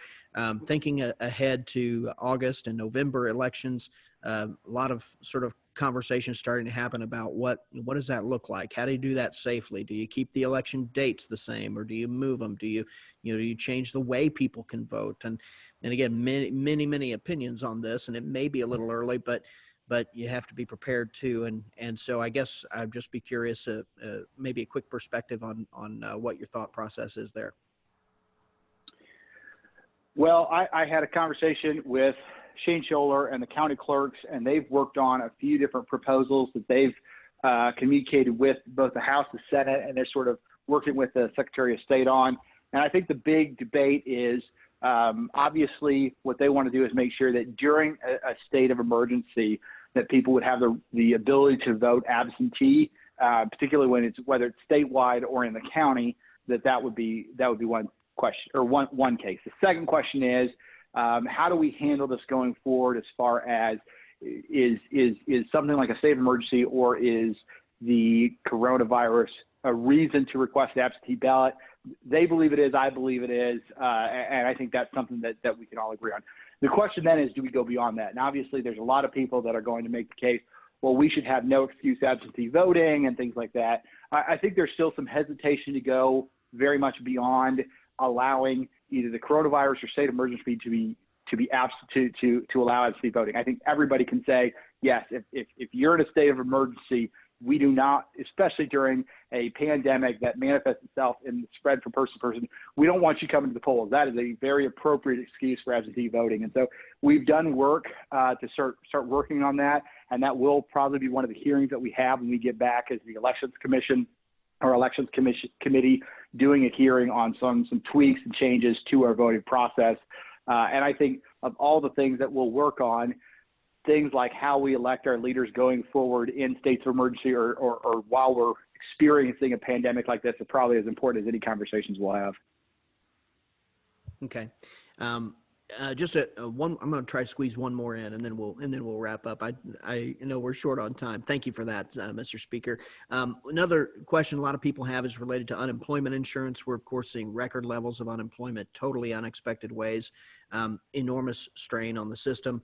thinking ahead to August and November elections, a lot of sort of conversations starting to happen about what does that look like? How do you do that safely? Do you keep the election dates the same, or do you move them? Do you change the way people can vote? And again, many opinions on this, and it may be a little early, but you have to be prepared too. And so I guess I'd just be curious, maybe a quick perspective on what your thought process is there. Well, I had a conversation with Shane Scholler and the county clerks, and they've worked on a few different proposals that they've communicated with both the House, the Senate, and they're sort of working with the Secretary of State on. And I think the big debate is obviously what they want to do is make sure that during a state of emergency that people would have the ability to vote absentee, particularly whether it's statewide or in the county, that would be one question, or one case. The second question is, how do we handle this going forward, as far as is something like a state of emergency, or is the coronavirus a reason to request an absentee ballot? They believe it is. I believe it is. And I think that's something that we can all agree on. The question then is, do we go beyond that? And obviously there's a lot of people that are going to make the case, well, we should have no excuse absentee voting and things like that. I think there's still some hesitation to go very much beyond allowing either the coronavirus or state of emergency to allow absentee voting. I think everybody can say, yes, if you're in a state of emergency, we do not, especially during a pandemic that manifests itself in the spread from person to person, we don't want you coming to the polls. That is a very appropriate excuse for absentee voting. And so we've done work to start working on that, and that will probably be one of the hearings that we have when we get back as the Elections Commission or Elections Committee doing a hearing on some tweaks and changes to our voting process. And I think of all the things that we'll work on, things like how we elect our leaders going forward in states of emergency or while we're experiencing a pandemic like this are probably as important as any conversations we'll have. Okay. Just one. I'm going to try to squeeze one more in, and then we'll wrap up. I know we're short on time. Thank you for that, Mr. Speaker. Another question a lot of people have is related to unemployment insurance. We're of course seeing record levels of unemployment, totally unexpected ways, enormous strain on the system.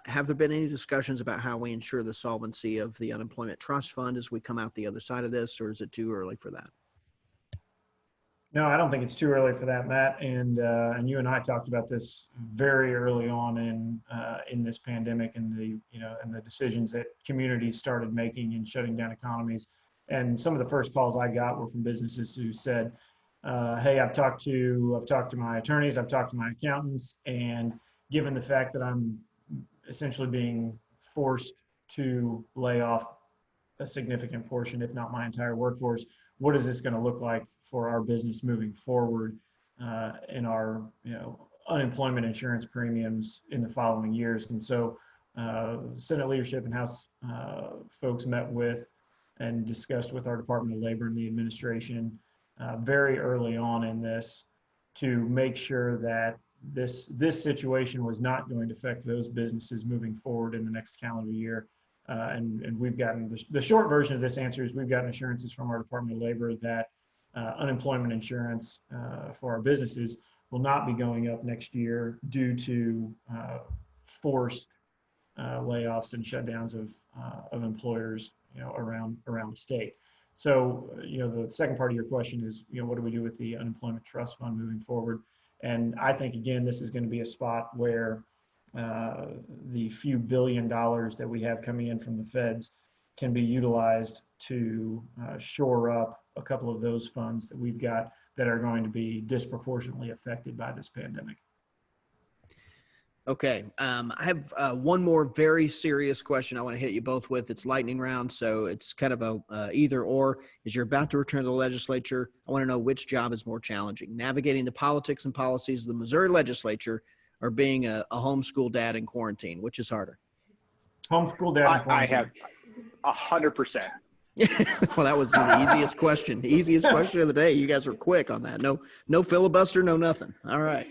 Have there been any discussions about how we ensure the solvency of the unemployment trust fund as we come out the other side of this, or is it too early for that? No, I don't think it's too early for that, Matt. And you and I talked about this very early on in this pandemic and the decisions that communities started making in shutting down economies. And some of the first calls I got were from businesses who said, "Hey, I've talked to my attorneys, I've talked to my accountants, and given the fact that I'm essentially being forced to lay off a significant portion, if not my entire workforce, what is this going to look like for our business moving forward in our unemployment insurance premiums in the following years?" And so Senate leadership and House folks met with and discussed with our Department of Labor and the administration very early on in this to make sure that this situation was not going to affect those businesses moving forward in the next calendar year. And we've gotten the short version of this answer is we've gotten assurances from our Department of Labor that unemployment insurance for our businesses will not be going up next year due to forced layoffs and shutdowns of employers around the state. So the second part of your question is what do we do with the unemployment trust fund moving forward? And I think again this is going to be a spot where the few $billion that we have coming in from the feds can be utilized to shore up a couple of those funds that we've got that are going to be disproportionately affected by this pandemic. Okay. I have one more very serious question I want to hit you both with. It's lightning round, so it's kind of a either or. As you're about to return to the legislature, I want to know which job is more challenging, navigating the politics and policies of the Missouri legislature or being a homeschool dad in quarantine. Which is harder? Homeschool dad in quarantine. I have 100%. Well, that was the easiest question. The easiest question of the day. You guys were quick on that. No filibuster, no nothing. All right.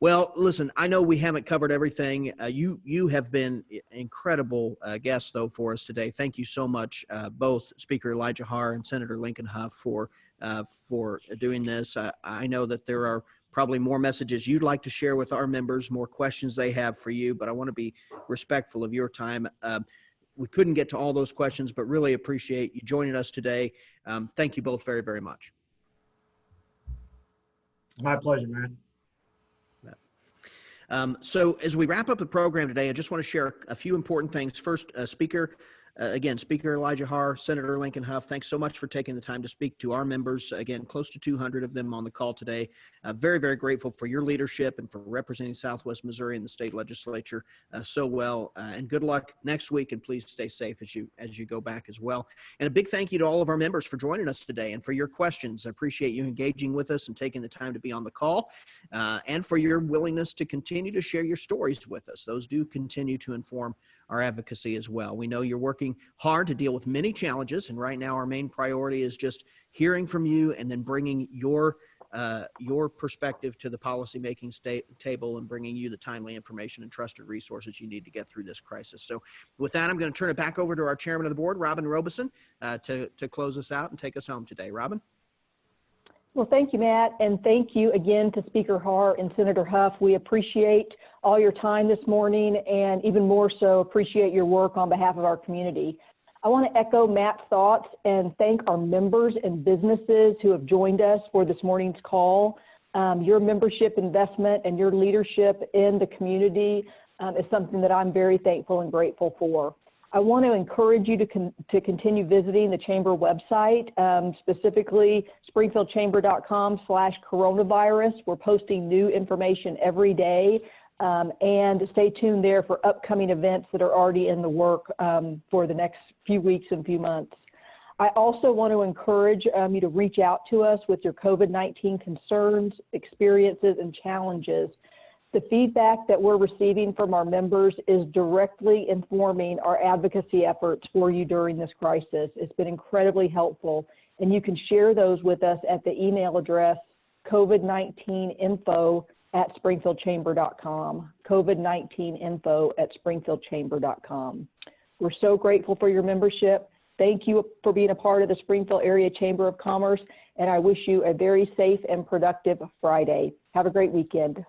Well, listen, I know we haven't covered everything. You have been incredible guests, though, for us today. Thank you so much, both Speaker Elijah Haahr and Senator Lincoln Hough, for doing this. I know that there are probably more messages you'd like to share with our members, more questions they have for you, but I want to be respectful of your time. We couldn't get to all those questions, but really appreciate you joining us today. Thank you both very, very much. My pleasure, man. So as we wrap up the program today, I just want to share a few important things. First, Speaker Elijah Haahr, Senator Lincoln Hough, thanks so much for taking the time to speak to our members. Again, close to 200 of them on the call today. Very, very grateful for your leadership and for representing Southwest Missouri in the state legislature so well. And good luck next week, and please stay safe as you go back as well. And a big thank you to all of our members for joining us today and for your questions. I appreciate you engaging with us and taking the time to be on the call, and for your willingness to continue to share your stories with us. Those do continue to inform our advocacy as well. We know you're working hard to deal with many challenges, and right now our main priority is just hearing from you and then bringing your perspective to the policymaking table and bringing you the timely information and trusted resources you need to get through this crisis. So with that, I'm going to turn it back over to our chairman of the board, Robin Robeson, to close us out and take us home today. Robin? Well, thank you, Matt, and thank you again to Speaker Haahr and Senator Hough. We appreciate all your time this morning, and even more so appreciate your work on behalf of our community. I want to echo Matt's thoughts and thank our members and businesses who have joined us for this morning's call. Your membership investment and your leadership in the community is something that I'm very thankful and grateful for. I want to encourage you to continue visiting the Chamber website, specifically springfieldchamber.com/coronavirus. We're posting new information every day, and stay tuned there for upcoming events that are already in the work for the next few weeks and few months. I also want to encourage you to reach out to us with your COVID-19 concerns, experiences, and challenges. The feedback that we're receiving from our members is directly informing our advocacy efforts for you during this crisis. It's been incredibly helpful, and you can share those with us at the email address covid19info@springfieldchamber.com, covid19info@springfieldchamber.com. We're so grateful for your membership. Thank you for being a part of the Springfield Area Chamber of Commerce, and I wish you a very safe and productive Friday. Have a great weekend.